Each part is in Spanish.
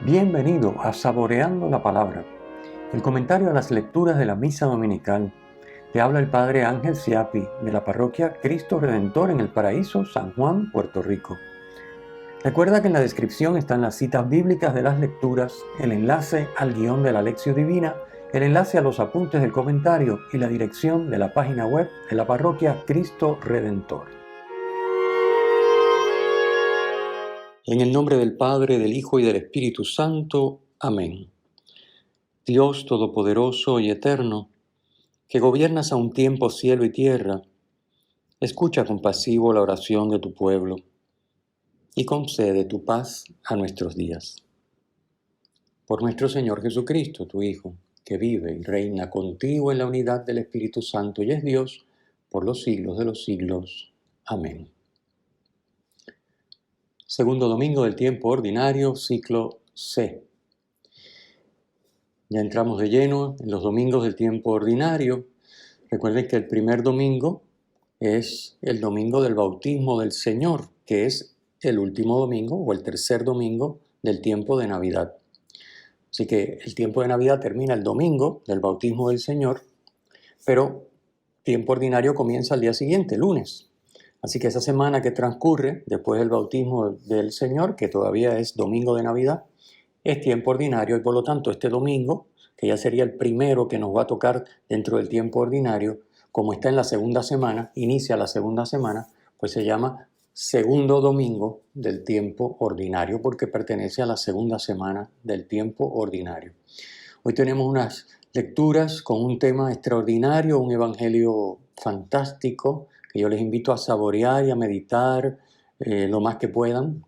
Bienvenido a Saboreando la Palabra, el comentario a las lecturas de la Misa Dominical. Te habla el Padre Ángel Siapi, de la parroquia Cristo Redentor en el Paraíso, San Juan, Puerto Rico. Recuerda que en la descripción están las citas bíblicas de las lecturas, el enlace al guión de la Lección Divina, el enlace a los apuntes del comentario y la dirección de la página web de la parroquia Cristo Redentor. En el nombre del Padre, del Hijo y del Espíritu Santo. Amén. Dios Todopoderoso y Eterno, que gobiernas a un tiempo cielo y tierra, escucha compasivo la oración de tu pueblo y concede tu paz a nuestros días. Por nuestro Señor Jesucristo, tu Hijo, que vive y reina contigo en la unidad del Espíritu Santo y es Dios por los siglos de los siglos. Amén. Segundo domingo del tiempo ordinario, ciclo C. Ya entramos de lleno en los domingos del tiempo ordinario. Recuerden que el primer domingo es el domingo del bautismo del Señor, que es el último domingo o el tercer domingo del tiempo de Navidad. Así que el tiempo de Navidad termina el domingo del bautismo del Señor, pero tiempo ordinario comienza al día siguiente, lunes. Así que esa semana que transcurre después del bautismo del Señor, que todavía es domingo de Navidad, es tiempo ordinario y por lo tanto este domingo, que ya sería el primero que nos va a tocar dentro del tiempo ordinario, como está en la segunda semana, inicia la segunda semana, pues se llama segundo domingo del tiempo ordinario porque pertenece a la segunda semana del tiempo ordinario. Hoy tenemos unas lecturas con un tema extraordinario, un evangelio fantástico, que yo les invito a saborear y a meditar lo más que puedan.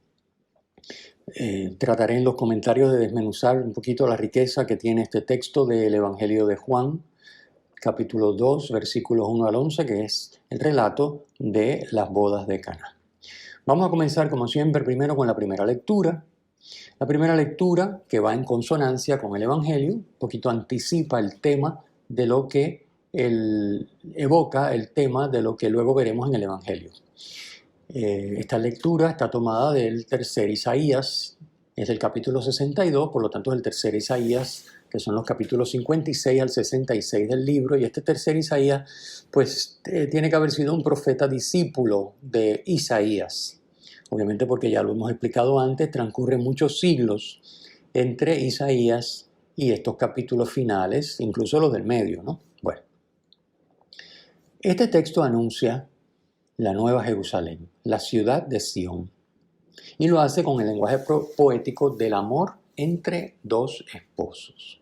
Trataré en los comentarios de desmenuzar un poquito la riqueza que tiene este texto del Evangelio de Juan, capítulo 2, versículos 1 al 11, que es el relato de las bodas de Caná. Vamos a comenzar, como siempre, primero con la primera lectura. La primera lectura, que va en consonancia con el Evangelio, un poquito anticipa el tema de lo que evoca el tema de lo que luego veremos en el Evangelio. Esta lectura está tomada del tercer Isaías, es del capítulo 62, por lo tanto es el tercer Isaías, que son los capítulos 56 al 66 del libro, y este tercer Isaías, pues tiene que haber sido un profeta discípulo de Isaías. Obviamente porque ya lo hemos explicado antes, transcurren muchos siglos entre Isaías y estos capítulos finales, incluso los del medio, ¿no? Bueno, este texto anuncia la Nueva Jerusalén, la ciudad de Sión, y lo hace con el lenguaje poético del amor entre dos esposos.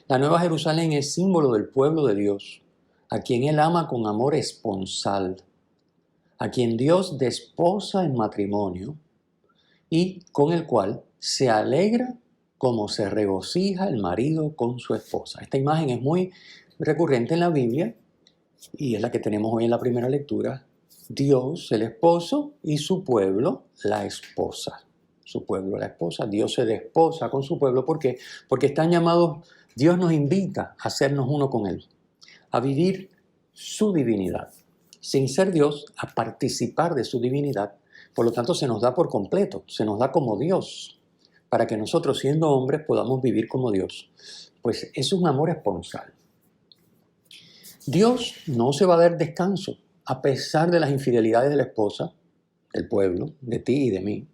La Nueva Jerusalén es símbolo del pueblo de Dios, a quien Él ama con amor esponsal, a quien Dios desposa en matrimonio y con el cual se alegra como se regocija el marido con su esposa. Esta imagen es muy recurrente en la Biblia y es la que tenemos hoy en la primera lectura. Dios, el esposo, y su pueblo, la esposa. Su pueblo, la esposa. Dios se desposa con su pueblo. ¿Por qué? Porque están llamados, Dios nos invita a hacernos uno con Él, a vivir su divinidad. Sin ser Dios, a participar de su divinidad. Por lo tanto, se nos da por completo, se nos da como Dios, para que nosotros, siendo hombres, podamos vivir como Dios. Pues es un amor esponsal. Dios no se va a dar descanso a pesar de las infidelidades de la esposa, del pueblo, de ti y de mí.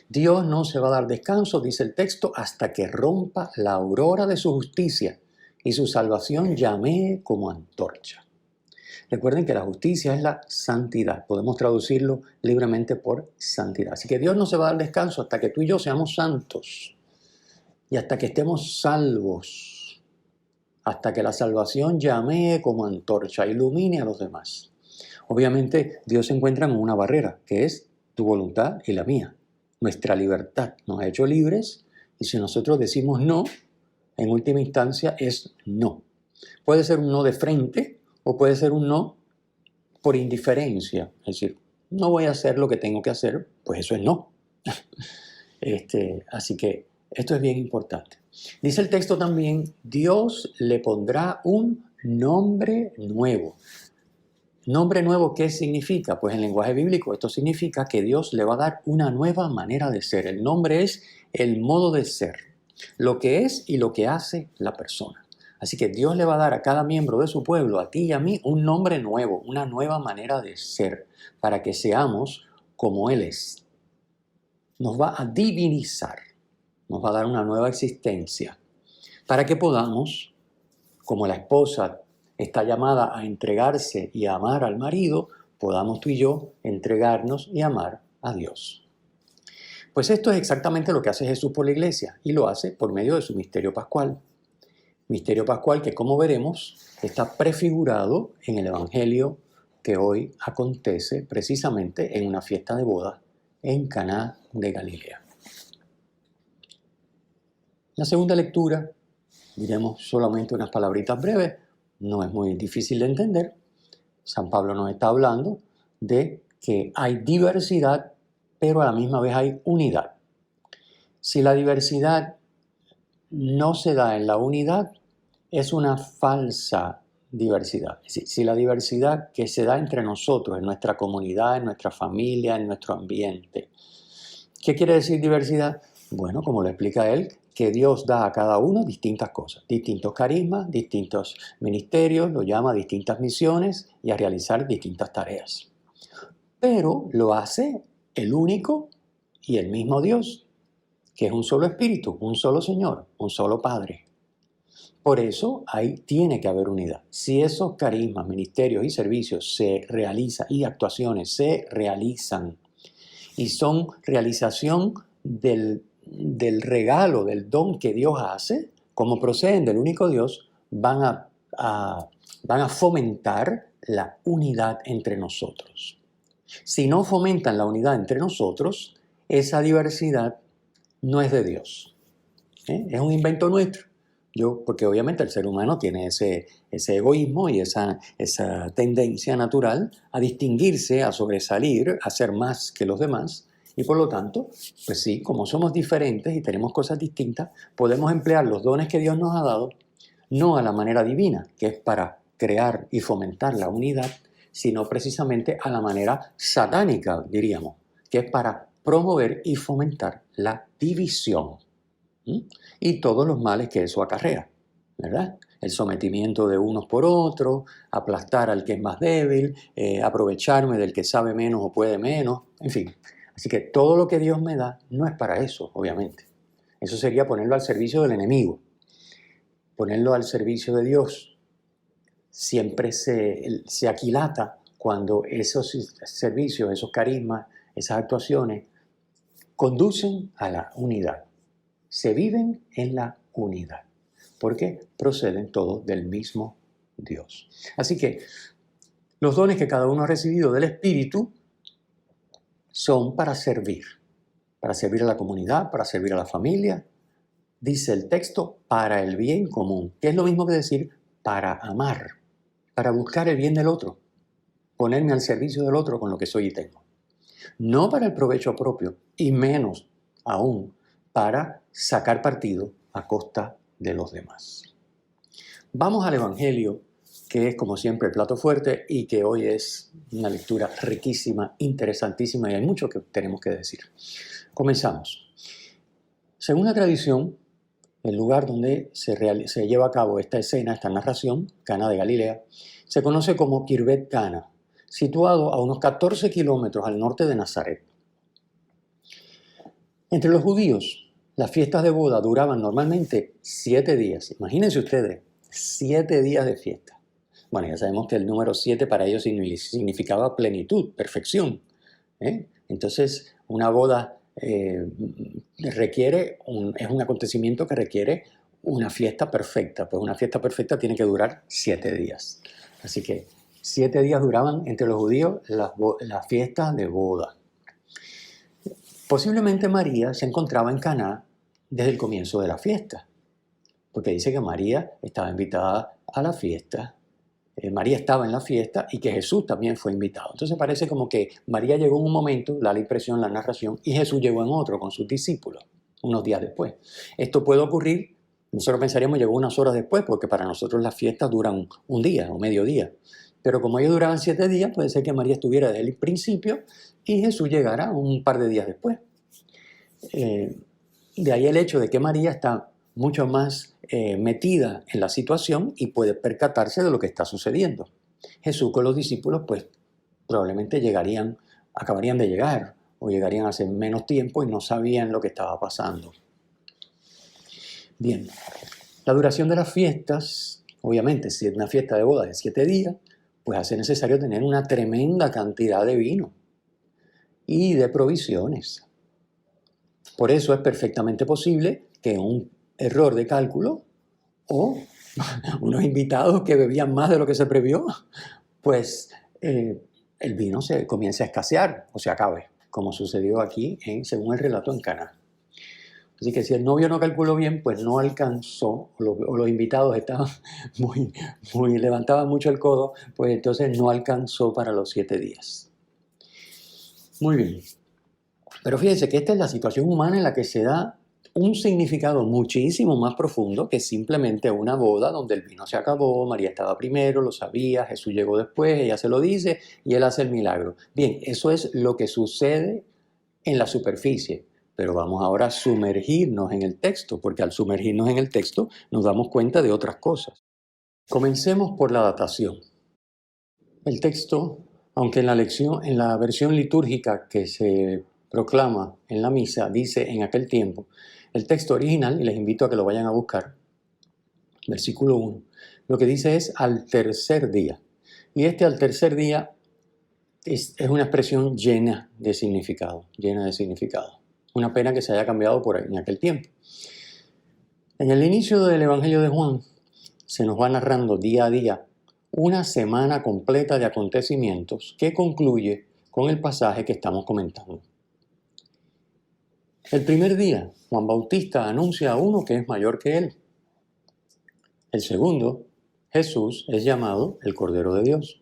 Dios no se va a dar descanso, dice el texto, hasta que rompa la aurora de su justicia y su salvación llamee como antorcha. Recuerden que la justicia es la santidad. Podemos traducirlo libremente por santidad. Así que Dios no se va a dar descanso hasta que tú y yo seamos santos y hasta que estemos salvos, hasta que la salvación llamee como antorcha, ilumine a los demás. Obviamente Dios se encuentra en una barrera, que es tu voluntad y la mía. Nuestra libertad nos ha hecho libres y si nosotros decimos no, en última instancia es no. Puede ser un no de frente o puede ser un no por indiferencia. Es decir, no voy a hacer lo que tengo que hacer, pues eso es no. Así que esto es bien importante. Dice el texto también, Dios le pondrá un nombre nuevo. ¿Nombre nuevo qué significa? Pues en lenguaje bíblico esto significa que Dios le va a dar una nueva manera de ser. El nombre es el modo de ser. lo que es y lo que hace la persona. Así que Dios le va a dar a cada miembro de su pueblo, a ti y a mí, un nombre nuevo, una nueva manera de ser, para que seamos como Él es. Nos va a divinizar, nos va a dar una nueva existencia, para que podamos, como la esposa está llamada a entregarse y a amar al marido, podamos tú y yo entregarnos y amar a Dios. Pues esto es exactamente lo que hace Jesús por la iglesia, y lo hace por medio de su misterio pascual. Misterio pascual que, como veremos, está prefigurado en el Evangelio que hoy acontece precisamente en una fiesta de boda en Caná de Galilea. La segunda lectura, diremos solamente unas palabritas breves, no es muy difícil de entender. San Pablo nos está hablando de que hay diversidad, pero a la misma vez hay unidad. Si la diversidad no se da en la unidad, es una falsa diversidad. Es decir, si la diversidad que se da entre nosotros, en nuestra comunidad, en nuestra familia, en nuestro ambiente. ¿Qué quiere decir diversidad? Bueno, como lo explica él, que Dios da a cada uno distintas cosas, distintos carismas, distintos ministerios, lo llama distintas misiones y a realizar distintas tareas. Pero lo hace el único y el mismo Dios, que es un solo Espíritu, un solo Señor, un solo Padre. Por eso ahí tiene que haber unidad. Si esos carismas, ministerios y servicios se realizan y actuaciones se realizan y son realización del regalo, del don que Dios hace, como proceden del único Dios, van a fomentar la unidad entre nosotros. Si no fomentan la unidad entre nosotros, esa diversidad no es de Dios. Es un invento nuestro. Porque obviamente el ser humano tiene ese egoísmo y esa tendencia natural a distinguirse, a sobresalir, a ser más que los demás. Y por lo tanto, pues sí, como somos diferentes y tenemos cosas distintas, podemos emplear los dones que Dios nos ha dado, no a la manera divina, que es para crear y fomentar la unidad, sino precisamente a la manera satánica, diríamos, que es para promover y fomentar la división. Y todos los males que eso acarrea, ¿verdad? El sometimiento de unos por otros, aplastar al que es más débil, aprovecharme del que sabe menos o puede menos, en fin. Así que todo lo que Dios me da no es para eso, obviamente. Eso sería ponerlo al servicio del enemigo. Ponerlo al servicio de Dios siempre se aquilata cuando esos servicios, esos carismas, esas actuaciones conducen a la unidad. Se viven en la unidad, porque proceden todos del mismo Dios. Así que los dones que cada uno ha recibido del Espíritu son para servir a la comunidad, para servir a la familia. Dice el texto, para el bien común, que es lo mismo que decir para amar, para buscar el bien del otro, ponerme al servicio del otro con lo que soy y tengo. No para el provecho propio, y menos aún para sacar partido a costa de los demás. Vamos al Evangelio, que es como siempre el plato fuerte y que hoy es una lectura riquísima, interesantísima y hay mucho que tenemos que decir. Comenzamos. Según la tradición, el lugar donde se lleva a cabo esta escena, esta narración, Caná de Galilea, se conoce como Kirbet Cana, situado a unos 14 kilómetros al norte de Nazaret. Entre los judíos, las fiestas de boda duraban normalmente 7 días. Imagínense ustedes, 7 días de fiesta. Bueno, ya sabemos que el número 7 para ellos significaba plenitud, perfección. Entonces, una boda es un acontecimiento que requiere una fiesta perfecta. Pues una fiesta perfecta tiene que durar 7 días. Así que 7 días duraban entre los judíos las fiestas de boda. Posiblemente María se encontraba en Caná desde el comienzo de la fiesta, porque dice que María estaba invitada a la fiesta, María estaba en la fiesta y que Jesús también fue invitado. Entonces parece como que María llegó en un momento, da la impresión, la narración, y Jesús llegó en otro con sus discípulos, unos días después. Esto puede ocurrir, nosotros pensaríamos llegó unas horas después, porque para nosotros las fiestas duran un día o medio día. Pero como ellos duraban 7 días, puede ser que María estuviera desde el principio y Jesús llegara un par de días después. De ahí el hecho de que María está mucho más metida en la situación y puede percatarse de lo que está sucediendo. Jesús con los discípulos pues probablemente acabarían de llegar o llegarían hace menos tiempo y no sabían lo que estaba pasando. Bien, la duración de las fiestas, obviamente si es una fiesta de boda de 7 días, pues hace necesario tener una tremenda cantidad de vino y de provisiones. Por eso es perfectamente posible que un error de cálculo o unos invitados que bebían más de lo que se previó, pues el vino se comience a escasear o se acabe, como sucedió aquí según el relato en Caná. Así que si el novio no calculó bien, pues no alcanzó, o los invitados estaban levantaban mucho el codo, pues entonces no alcanzó para los 7 días. Muy bien. Pero fíjense que esta es la situación humana en la que se da un significado muchísimo más profundo que simplemente una boda donde el vino se acabó, María estaba primero, lo sabía, Jesús llegó después, ella se lo dice y él hace el milagro. Bien, eso es lo que sucede en la superficie, pero vamos ahora a sumergirnos en el texto, porque al sumergirnos en el texto nos damos cuenta de otras cosas. Comencemos por la datación. El texto, aunque en la versión litúrgica que se proclama en la misa, dice en aquel tiempo, el texto original, y les invito a que lo vayan a buscar, versículo 1, lo que dice es al tercer día. Y al tercer día es una expresión llena de significado, llena de significado. Una pena que se haya cambiado por ahí en aquel tiempo. En el inicio del Evangelio de Juan se nos va narrando día a día una semana completa de acontecimientos que concluye con el pasaje que estamos comentando. El primer día, Juan Bautista anuncia a uno que es mayor que él. El segundo, Jesús es llamado el Cordero de Dios.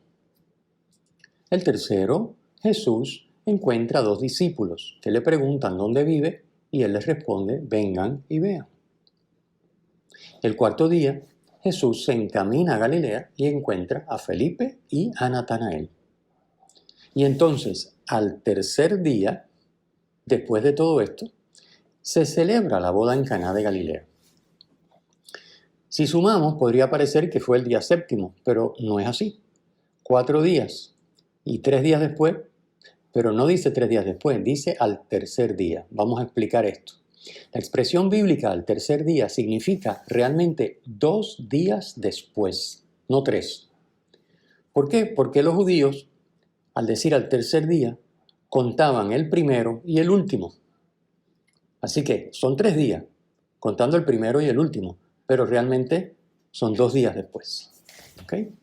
El tercero, Jesús encuentra a 2 discípulos que le preguntan dónde vive y él les responde, vengan y vean. El cuarto día, Jesús se encamina a Galilea y encuentra a Felipe y a Natanael. Y entonces, al tercer día, después de todo esto, se celebra la boda en Caná de Galilea. Si sumamos, podría parecer que fue el día séptimo, pero no es así. 4 días y 3 días después, pero no dice 3 días después, dice al tercer día. Vamos a explicar esto. La expresión bíblica al tercer día significa realmente 2 días después, no 3. ¿Por qué? Porque los judíos, al decir al tercer día, contaban el primero y el último. Así que son 3 días, contando el primero y el último, pero realmente son 2 días después. ¿Okay?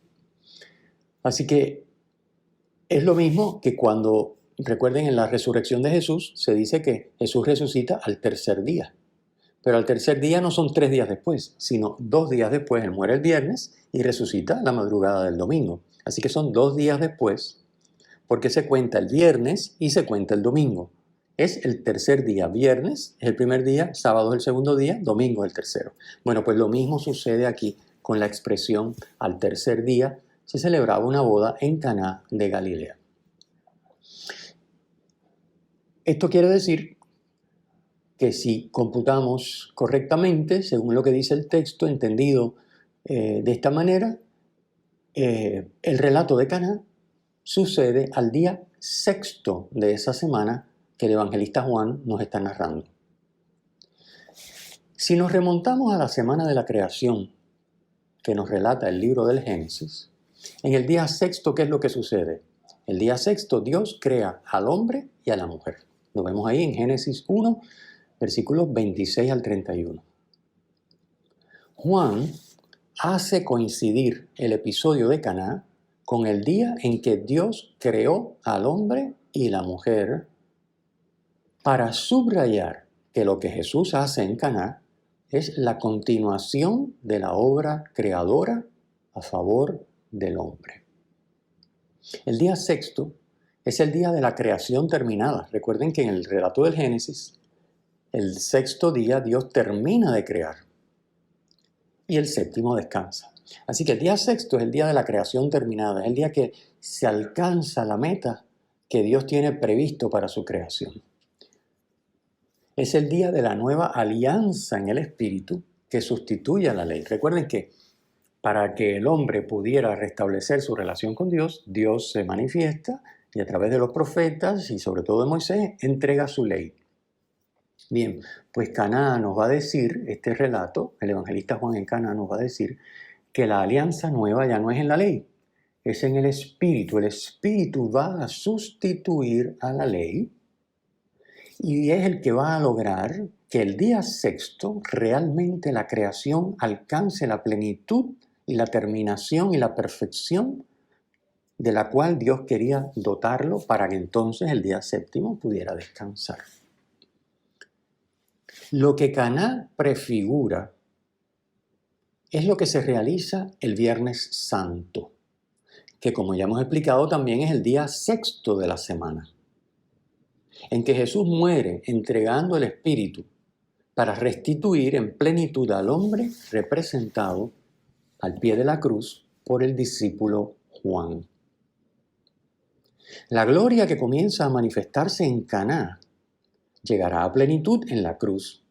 Así que es lo mismo que cuando, recuerden, en la resurrección de Jesús se dice que Jesús resucita al tercer día. Pero al tercer día no son 3 días después, sino 2 días después. Él muere el viernes y resucita la madrugada del domingo. Así que son 2 días después, porque se cuenta el viernes y se cuenta el domingo. Es el tercer día. Viernes es el primer día, sábado es el segundo día, domingo es el tercero. Bueno, pues lo mismo sucede aquí con la expresión al tercer día. Se celebraba una boda en Caná de Galilea. Esto quiere decir que si computamos correctamente, según lo que dice el texto, entendido de esta manera, el relato de Caná sucede al día sexto de esa semana que el evangelista Juan nos está narrando. Si nos remontamos a la semana de la creación que nos relata el libro del Génesis, en el día sexto, ¿qué es lo que sucede? El día sexto Dios crea al hombre y a la mujer. Lo vemos ahí en Génesis 1, versículos 26 al 31. Juan hace coincidir el episodio de Caná con el día en que Dios creó al hombre y la mujer para subrayar que lo que Jesús hace en Caná es la continuación de la obra creadora a favor del hombre. El día sexto es el día de la creación terminada. Recuerden que en el relato del Génesis, el sexto día Dios termina de crear y el séptimo descansa. Así que el día sexto es el día de la creación terminada, es el día que se alcanza la meta que Dios tiene previsto para su creación. Es el día de la nueva alianza en el Espíritu que sustituye a la ley. Recuerden que para que el hombre pudiera restablecer su relación con Dios, Dios se manifiesta y a través de los profetas y sobre todo de Moisés entrega su ley. Bien, pues Caná nos va a decir, este relato, el evangelista Juan en Caná nos va a decir que la alianza nueva ya no es en la ley, es en el Espíritu. El Espíritu va a sustituir a la ley y es el que va a lograr que el día sexto realmente la creación alcance la plenitud y la terminación y la perfección de la cual Dios quería dotarlo para que entonces el día séptimo pudiera descansar. Lo que Caná prefigura es lo que se realiza el Viernes Santo, que como ya hemos explicado también es el día sexto de la semana, en que Jesús muere entregando el Espíritu para restituir en plenitud al hombre representado al pie de la cruz por el discípulo Juan. La gloria que comienza a manifestarse en Caná llegará a plenitud en la cruz,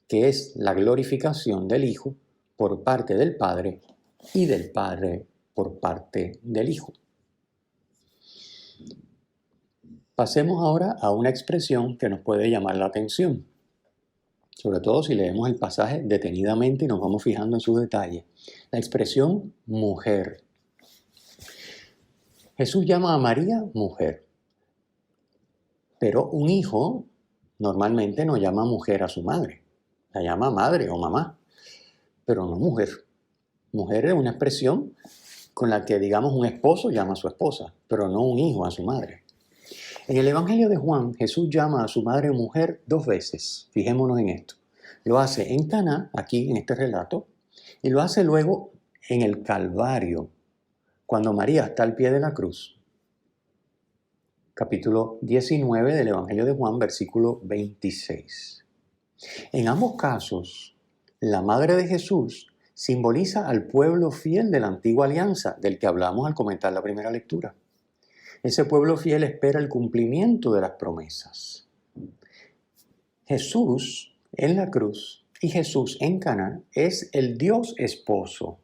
que es la glorificación del Hijo por parte del Padre y del Padre por parte del Hijo. Pasemos ahora a una expresión que nos puede llamar la atención, sobre todo si leemos el pasaje detenidamente y nos vamos fijando en sus detalles. La expresión mujer. Jesús llama a María mujer, pero un hijo normalmente no llama mujer a su madre, la llama madre o mamá, pero no mujer. Mujer es una expresión con la que, digamos, un esposo llama a su esposa, pero no un hijo a su madre. En el Evangelio de Juan, Jesús llama a su madre mujer 2 veces. Fijémonos en esto. Lo hace en Caná, aquí en este relato, y lo hace luego en el Calvario, cuando María está al pie de la cruz. Capítulo 19 del Evangelio de Juan, versículo 26. En ambos casos, la madre de Jesús simboliza al pueblo fiel de la antigua alianza, del que hablamos al comentar la primera lectura. Ese pueblo fiel espera el cumplimiento de las promesas. Jesús en la cruz y Jesús en Caná es el Dios esposo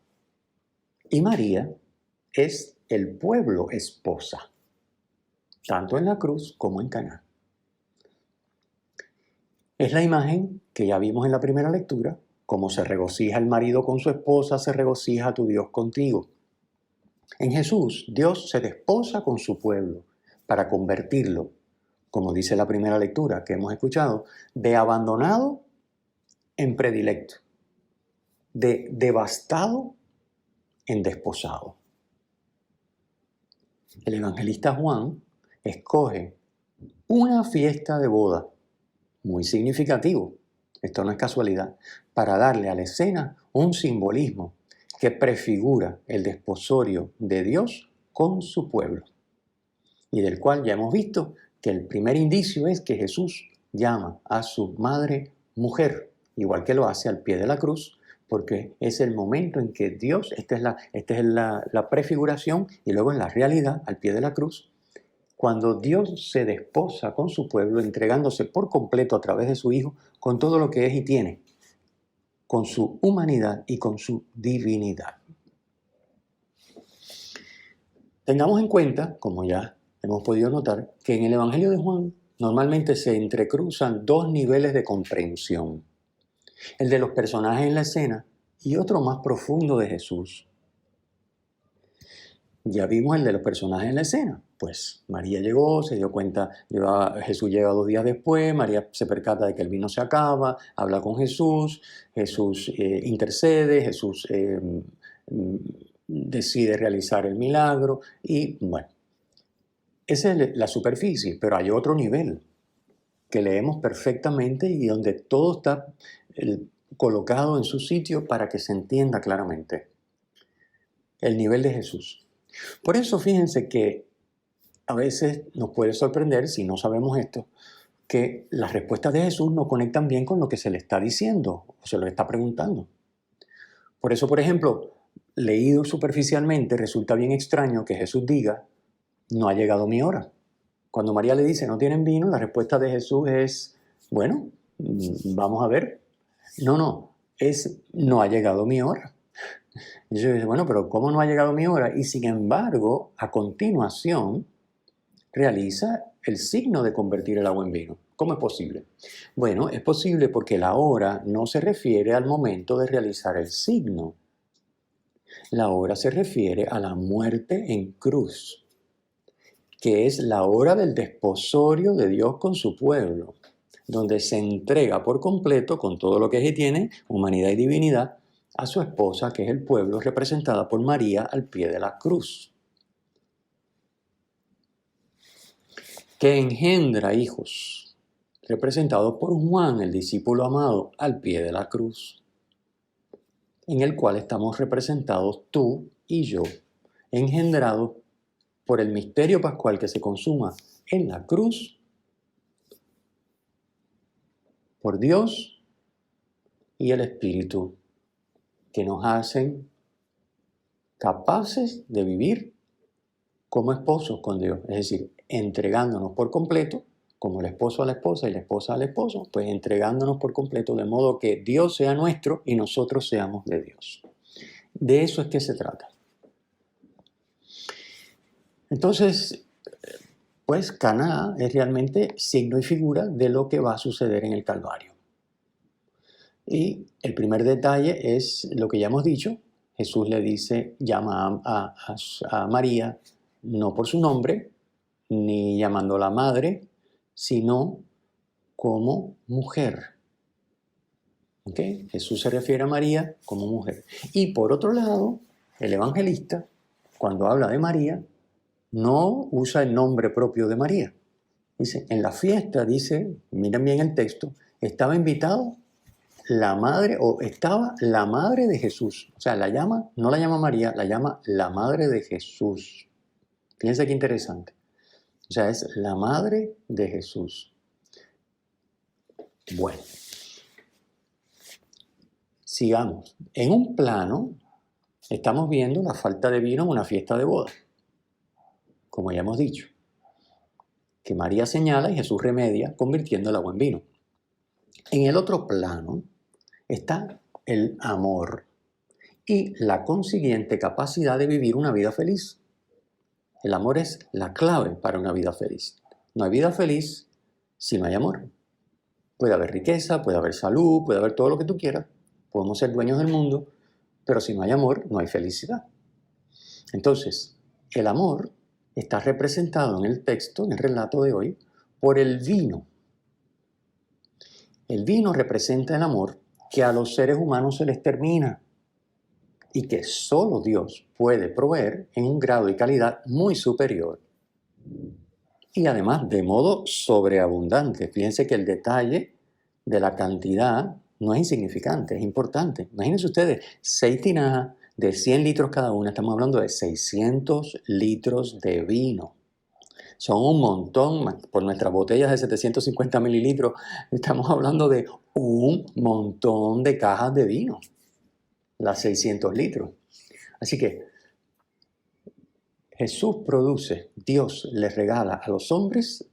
y María es el pueblo esposa, tanto en la cruz como en Caná. Es la imagen que ya vimos en la primera lectura, como se regocija el marido con su esposa, se regocija tu Dios contigo. En Jesús, Dios se desposa con su pueblo para convertirlo, como dice la primera lectura que hemos escuchado, de abandonado en predilecto, de devastado en desposado. El evangelista Juan escoge una fiesta de boda, muy significativo, esto no es casualidad, para darle a la escena un simbolismo que prefigura el desposorio de Dios con su pueblo, y del cual ya hemos visto que el primer indicio es que Jesús llama a su madre mujer, igual que lo hace al pie de la cruz, porque es el momento en que Dios, esta es la prefiguración, y luego en la realidad, al pie de la cruz, cuando Dios se desposa con su pueblo, entregándose por completo a través de su Hijo, con todo lo que es y tiene, con su humanidad y con su divinidad. Tengamos en cuenta, como ya hemos podido notar, que en el Evangelio de Juan normalmente se entrecruzan 2 niveles de comprensión. El de los personajes en la escena y otro más profundo de Jesús. Ya vimos el de los personajes en la escena. Pues María llegó, se dio cuenta, Jesús llega 2 días después, María se percata de que el vino se acaba, habla con Jesús, Jesús intercede, Jesús decide realizar el milagro y bueno, esa es la superficie, pero hay otro nivel que leemos perfectamente y donde todo está colocado en su sitio para que se entienda claramente. El nivel de Jesús. Por eso fíjense que a veces nos puede sorprender, si no sabemos esto, que las respuestas de Jesús no conectan bien con lo que se le está diciendo o se lo está preguntando. Por eso, por ejemplo, leído superficialmente, resulta bien extraño que Jesús diga, no ha llegado mi hora. Cuando María le dice, no tienen vino, la respuesta de Jesús es, bueno, vamos a ver. No, no ha llegado mi hora. Y yo digo, bueno, pero ¿cómo no ha llegado mi hora? Y sin embargo, a continuación, realiza el signo de convertir el agua en vino. ¿Cómo es posible? Bueno, es posible porque la hora no se refiere al momento de realizar el signo. La hora se refiere a la muerte en cruz, que es la hora del desposorio de Dios con su pueblo, donde se entrega por completo, con todo lo que tiene, humanidad y divinidad, a su esposa, que es el pueblo, representada por María al pie de la cruz, que engendra hijos, representados por Juan, el discípulo amado, al pie de la cruz, en el cual estamos representados tú y yo, engendrados por el misterio pascual que se consuma en la cruz, por Dios y el Espíritu, que nos hacen capaces de vivir como esposos con Dios, es decir, entregándonos por completo, como el esposo a la esposa y la esposa al esposo, pues entregándonos por completo de modo que Dios sea nuestro y nosotros seamos de Dios. De eso es que se trata. Entonces, pues Caná es realmente signo y figura de lo que va a suceder en el Calvario. Y el primer detalle es lo que ya hemos dicho. Jesús le dice, llama a María, no por su nombre, ni llamándola madre, sino como mujer. ¿Okay? Jesús se refiere a María como mujer. Y por otro lado, el evangelista, cuando habla de María, no usa el nombre propio de María. Dice, en la fiesta, dice, miren bien el texto, estaba invitado la madre, o estaba la madre de Jesús. O sea, no la llama María, la llama la madre de Jesús. Fíjense qué interesante. O sea, es la madre de Jesús. Bueno, sigamos. En un plano, estamos viendo la falta de vino en una fiesta de boda. Como ya hemos dicho, que María señala y Jesús remedia convirtiendo el agua en vino. En el otro plano está el amor y la consiguiente capacidad de vivir una vida feliz. El amor es la clave para una vida feliz. No hay vida feliz si no hay amor. Puede haber riqueza, puede haber salud, puede haber todo lo que tú quieras. Podemos ser dueños del mundo, pero si no hay amor, no hay felicidad. Entonces, el amor está representado en el texto, en el relato de hoy, por el vino. El vino representa el amor que a los seres humanos se les termina y que solo Dios puede proveer en un grado y calidad muy superior. Y además de modo sobreabundante. Fíjense que el detalle de la cantidad no es insignificante, es importante. Imagínense ustedes, 6 tinajas de 100 litros cada una, estamos hablando de 600 litros de vino. Son un montón, por nuestras botellas de 750 mililitros, estamos hablando de un montón de cajas de vino, las 600 litros. Así que Jesús produce, Dios les regala a los hombres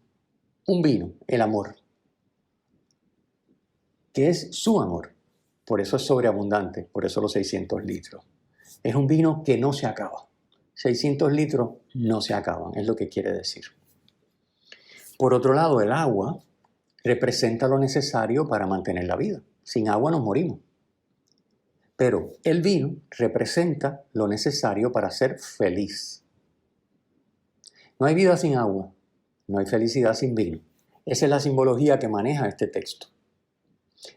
un vino, el amor, que es su amor. Por eso es sobreabundante, por eso los 600 litros. Es un vino que no se acaba. 600 litros no se acaban, es lo que quiere decir. Por otro lado, el agua representa lo necesario para mantener la vida. Sin agua nos morimos. Pero el vino representa lo necesario para ser feliz. No hay vida sin agua, no hay felicidad sin vino. Esa es la simbología que maneja este texto.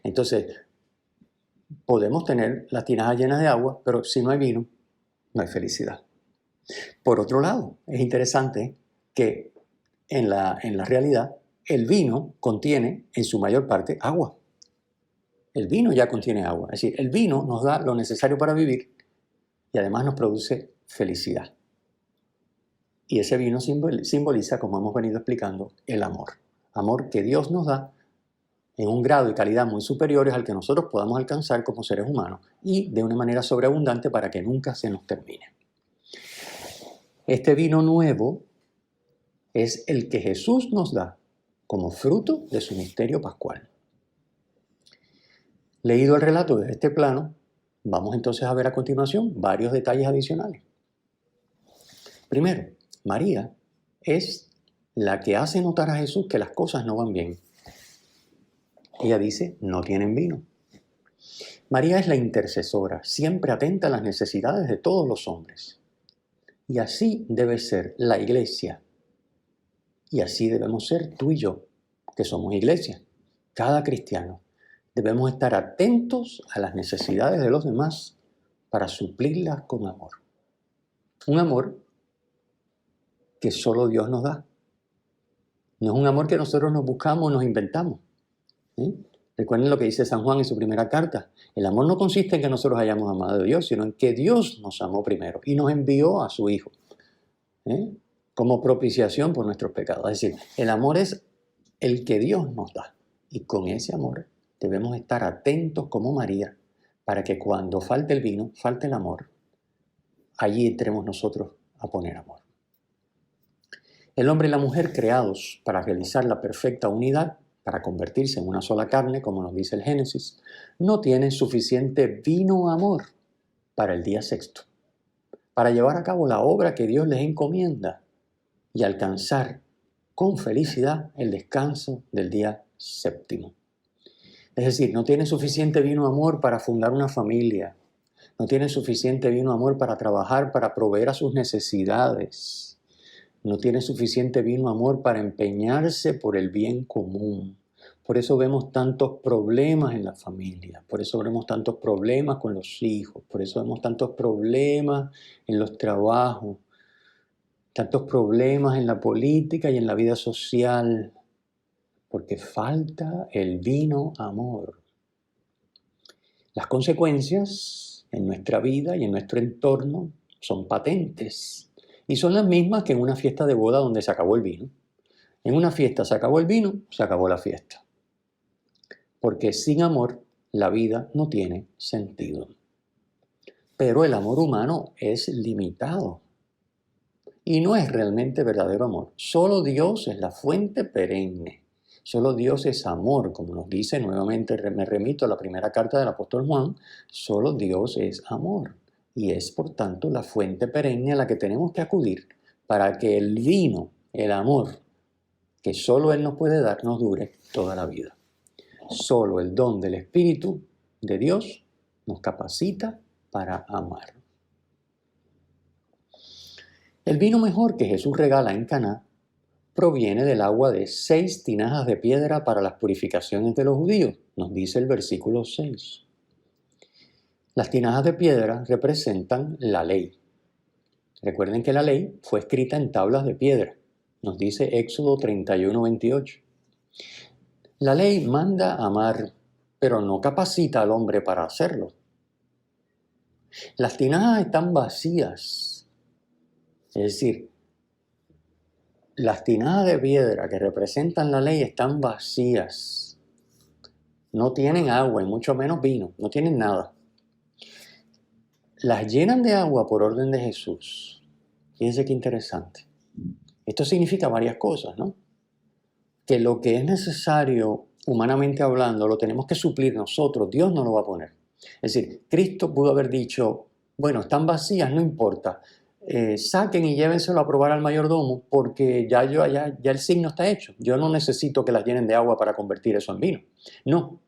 Entonces, podemos tener las tinajas llenas de agua, pero si no hay vino, no hay felicidad. Por otro lado, es interesante que en la realidad el vino contiene en su mayor parte agua. El vino ya contiene agua, es decir, el vino nos da lo necesario para vivir y además nos produce felicidad. Y ese vino simboliza, como hemos venido explicando, el amor. Amor que Dios nos da en un grado y calidad muy superiores al que nosotros podamos alcanzar como seres humanos y de una manera sobreabundante para que nunca se nos termine. Este vino nuevo es el que Jesús nos da como fruto de su misterio pascual. Leído el relato desde este plano, vamos entonces a ver a continuación varios detalles adicionales. Primero, María es la que hace notar a Jesús que las cosas no van bien. Ella dice, no tienen vino. María es la intercesora, siempre atenta a las necesidades de todos los hombres. Y así debe ser la iglesia. Y así debemos ser tú y yo, que somos iglesia. Cada cristiano. Debemos estar atentos a las necesidades de los demás para suplirlas con amor. Un amor que solo Dios nos da. No es un amor que nosotros nos buscamos, nos inventamos. Recuerden lo que dice San Juan en su primera carta. El amor no consiste en que nosotros hayamos amado a Dios, sino en que Dios nos amó primero y nos envió a su Hijo como propiciación por nuestros pecados. Es decir, el amor es el que Dios nos da. Y con ese amor debemos estar atentos como María para que cuando falte el vino, falte el amor. Allí entremos nosotros a poner amor. El hombre y la mujer creados para realizar la perfecta unidad, para convertirse en una sola carne, como nos dice el Génesis, no tienen suficiente vino amor para el día sexto, para llevar a cabo la obra que Dios les encomienda y alcanzar con felicidad el descanso del día séptimo. Es decir, no tienen suficiente vino amor para fundar una familia, no tienen suficiente vino amor para trabajar, para proveer a sus necesidades. No tiene suficiente vino amor para empeñarse por el bien común. Por eso vemos tantos problemas en la familia, por eso vemos tantos problemas con los hijos, por eso vemos tantos problemas en los trabajos, tantos problemas en la política y en la vida social, porque falta el vino amor. Las consecuencias en nuestra vida y en nuestro entorno son patentes. Y son las mismas que en una fiesta de boda donde se acabó el vino. En una fiesta se acabó el vino, se acabó la fiesta. Porque sin amor la vida no tiene sentido. Pero el amor humano es limitado. Y no es realmente verdadero amor. Solo Dios es la fuente perenne. Solo Dios es amor, como nos dice nuevamente, me remito a la primera carta del apóstol Juan, solo Dios es amor. Y es, por tanto, la fuente perenne a la que tenemos que acudir para que el vino, el amor, que solo Él nos puede dar, nos dure toda la vida. Solo el don del Espíritu de Dios nos capacita para amar. El vino mejor que Jesús regala en Caná proviene del agua de 6 tinajas de piedra para las purificaciones de los judíos, nos dice el versículo 6. Las tinajas de piedra representan la ley. Recuerden que la ley fue escrita en tablas de piedra. Nos dice Éxodo 31:28. La ley manda amar, pero no capacita al hombre para hacerlo. Las tinajas están vacías. Es decir, las tinajas de piedra que representan la ley están vacías. No tienen agua y mucho menos vino. No tienen nada. Las llenan de agua por orden de Jesús. Fíjense qué interesante. Esto significa varias cosas, ¿no? Que lo que es necesario, humanamente hablando, lo tenemos que suplir nosotros. Dios no lo va a poner. Es decir, Cristo pudo haber dicho, bueno, están vacías, no importa. Saquen y llévenselo a probar al mayordomo porque ya el signo está hecho. Yo no necesito que las llenen de agua para convertir eso en vino. No.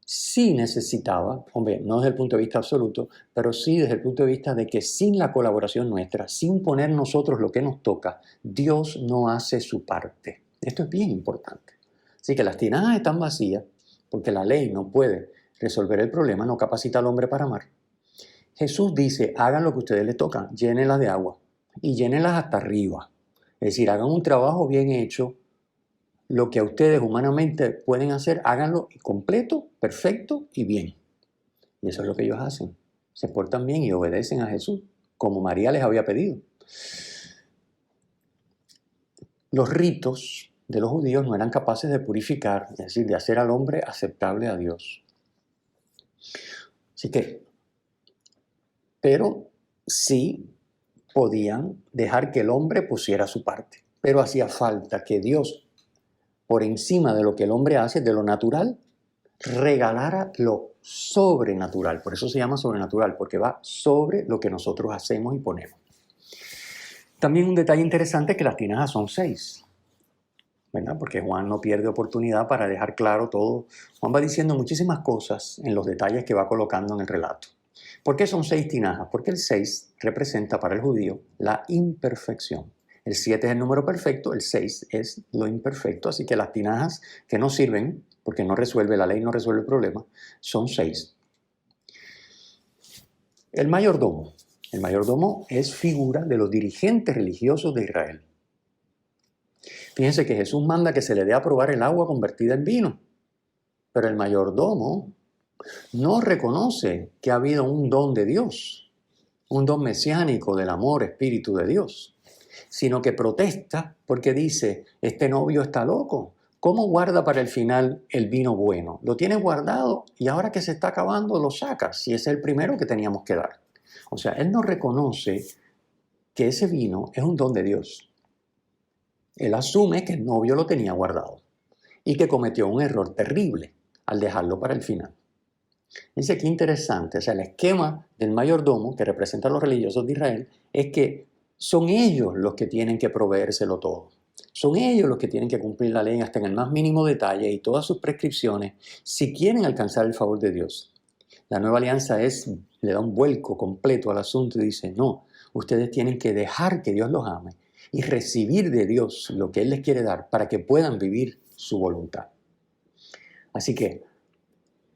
Sí necesitaba, hombre, no desde el punto de vista absoluto, pero sí desde el punto de vista de que sin la colaboración nuestra, sin poner nosotros lo que nos toca, Dios no hace su parte. Esto es bien importante. Así que las tinajas están vacías porque la ley no puede resolver el problema, no capacita al hombre para amar. Jesús dice, hagan lo que a ustedes les toca, llénenlas de agua y llénenlas hasta arriba. Es decir, hagan un trabajo bien hecho. Lo que a ustedes humanamente pueden hacer, háganlo completo, perfecto y bien. Y eso es lo que ellos hacen. Se portan bien y obedecen a Jesús, como María les había pedido. Los ritos de los judíos no eran capaces de purificar, es decir, de hacer al hombre aceptable a Dios. Así que, pero sí podían dejar que el hombre pusiera su parte. Pero hacía falta que Dios, por encima de lo que el hombre hace, de lo natural, regalara lo sobrenatural. Por eso se llama sobrenatural, porque va sobre lo que nosotros hacemos y ponemos. También un detalle interesante es que las tinajas son 6, ¿verdad? Porque Juan no pierde oportunidad para dejar claro todo. Juan va diciendo muchísimas cosas en los detalles que va colocando en el relato. ¿Por qué son 6 tinajas? Porque el 6 representa para el judío la imperfección. El 7 es el número perfecto, el 6 es lo imperfecto, así que las tinajas que no sirven, porque no resuelve la ley, no resuelve el problema, son 6. El mayordomo. El mayordomo es figura de los dirigentes religiosos de Israel. Fíjense que Jesús manda que se le dé a probar el agua convertida en vino, pero el mayordomo no reconoce que ha habido un don de Dios, un don mesiánico del amor, espíritu de Dios, sino que protesta porque dice, este novio está loco. ¿Cómo guarda para el final el vino bueno? Lo tiene guardado y ahora que se está acabando lo saca, si es el primero que teníamos que dar. O sea, él no reconoce que ese vino es un don de Dios. Él asume que el novio lo tenía guardado y que cometió un error terrible al dejarlo para el final. Dice que interesante, o sea, el esquema del mayordomo que representa a los religiosos de Israel es que son ellos los que tienen que proveérselo todo. Son ellos los que tienen que cumplir la ley hasta en el más mínimo detalle y todas sus prescripciones si quieren alcanzar el favor de Dios. La nueva alianza le da un vuelco completo al asunto y dice, no, ustedes tienen que dejar que Dios los ame y recibir de Dios lo que Él les quiere dar para que puedan vivir su voluntad. Así que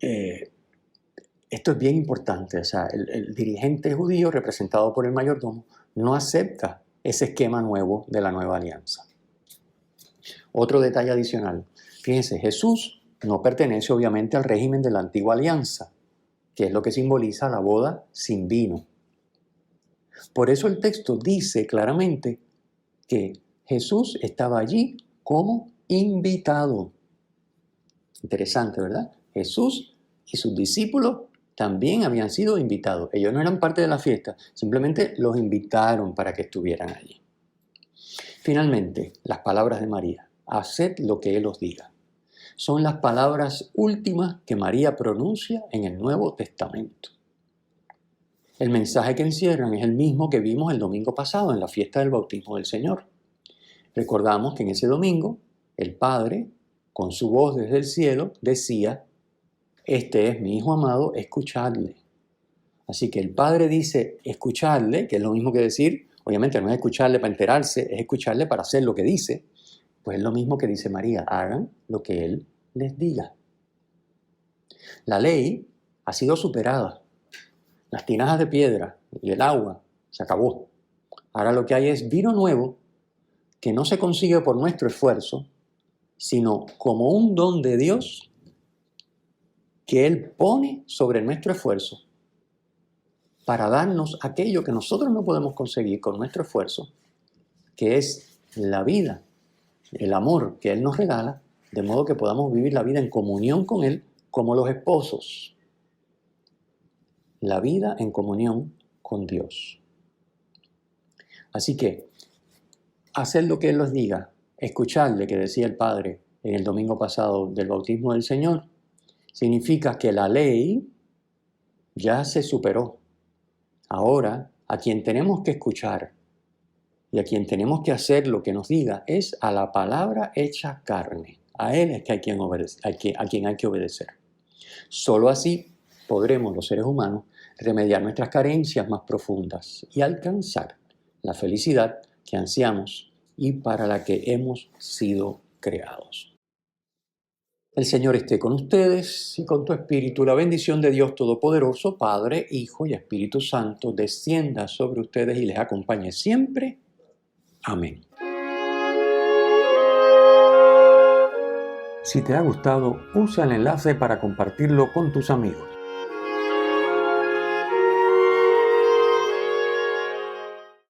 esto es bien importante. O sea, el dirigente judío representado por el mayordomo no acepta ese esquema nuevo de la nueva alianza. Otro detalle adicional. Fíjense, Jesús no pertenece obviamente al régimen de la antigua alianza, que es lo que simboliza la boda sin vino. Por eso el texto dice claramente que Jesús estaba allí como invitado. Interesante, ¿verdad? Jesús y sus discípulos también habían sido invitados. Ellos no eran parte de la fiesta, simplemente los invitaron para que estuvieran allí. Finalmente, las palabras de María, haced lo que Él os diga, son las palabras últimas que María pronuncia en el Nuevo Testamento. El mensaje que encierran es el mismo que vimos el domingo pasado en la fiesta del bautismo del Señor. Recordamos que en ese domingo el Padre, con su voz desde el cielo, decía, este es mi Hijo amado, escuchadle. Así que el Padre dice escuchadle, que es lo mismo que decir, obviamente no es escucharle para enterarse, es escucharle para hacer lo que dice. Pues es lo mismo que dice María, hagan lo que Él les diga. La ley ha sido superada. Las tinajas de piedra y el agua se acabó. Ahora lo que hay es vino nuevo que no se consigue por nuestro esfuerzo, sino como un don de Dios que Él pone sobre nuestro esfuerzo para darnos aquello que nosotros no podemos conseguir con nuestro esfuerzo, que es la vida, el amor que Él nos regala, de modo que podamos vivir la vida en comunión con Él como los esposos. La vida en comunión con Dios. Así que, hacer lo que Él nos diga, escucharle, que decía el Padre en el domingo pasado del bautismo del Señor, significa que la ley ya se superó. Ahora, a quien tenemos que escuchar y a quien tenemos que hacer lo que nos diga es a la palabra hecha carne. A Él es que a quien hay que obedecer. Solo así podremos los seres humanos remediar nuestras carencias más profundas y alcanzar la felicidad que ansiamos y para la que hemos sido creados. El Señor esté con ustedes y con tu espíritu. La bendición de Dios Todopoderoso, Padre, Hijo y Espíritu Santo, descienda sobre ustedes y les acompañe siempre. Amén. Si te ha gustado, usa el enlace para compartirlo con tus amigos.